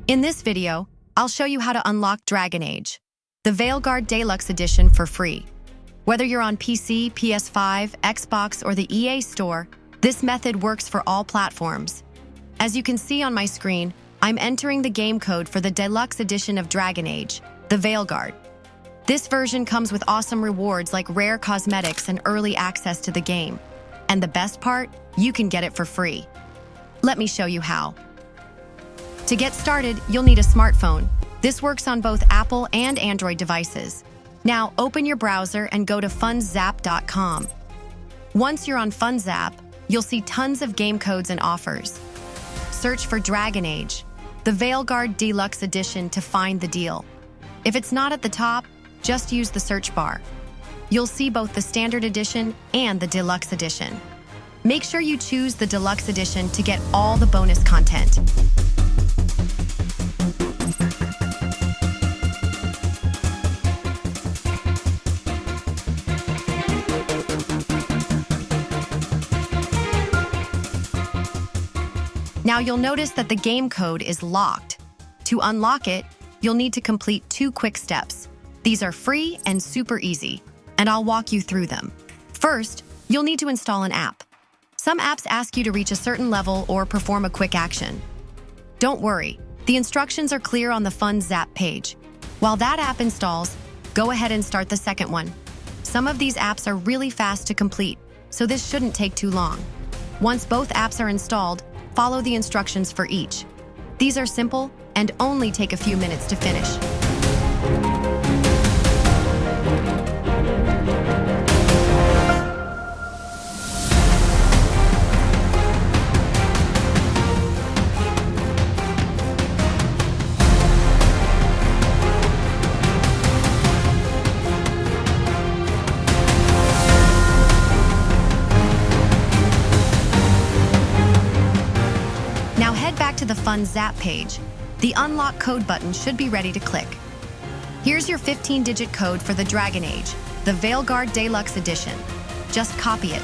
In this video, I'll show you how to unlock Dragon Age, the Veilguard Deluxe Edition for free. Whether you're on PC, PS5, Xbox, or the EA Store, this method works for all platforms. As you can see on my screen, I'm entering the game code for the Deluxe Edition of Dragon Age, the Veilguard. This version comes with awesome rewards like rare cosmetics and early access to the game. And the best part, you can get it for free. Let me show you how. To get started, you'll need a smartphone. This works on both Apple and Android devices. Now, open your browser and go to funzap.com. Once you're on FunZap, you'll see tons of game codes and offers. Search for Dragon Age, the Veilguard Deluxe Edition to find the deal. If it's not at the top, just use the search bar. You'll see both the Standard Edition and the Deluxe Edition. Make sure you choose the Deluxe Edition to get all the bonus content. Now you'll notice that the game code is locked. To unlock it, you'll need to complete 2 quick steps. These are free and super easy, and I'll walk you through them. First, you'll need to install an app. Some apps ask you to reach a certain level or perform a quick action. Don't worry, the instructions are clear on the FunZap page. While that app installs, go ahead and start the second one. Some of these apps are really fast to complete, so this shouldn't take too long. Once both apps are installed, follow the instructions for each. These are simple and only take a few minutes to finish. Now head back to the FunZap page. The Unlock Code button should be ready to click. Here's your 15-digit code for the Dragon Age, the Veilguard Deluxe Edition. Just copy it.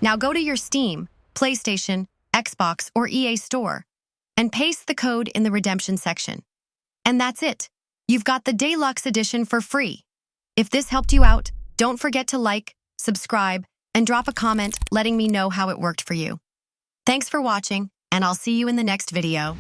Now go to your Steam, PlayStation, Xbox, or EA Store, and paste the code in the redemption section. And that's it. You've got the Deluxe Edition for free. If this helped you out, don't forget to like, subscribe, and drop a comment letting me know how it worked for you. Thanks for watching, and I'll see you in the next video.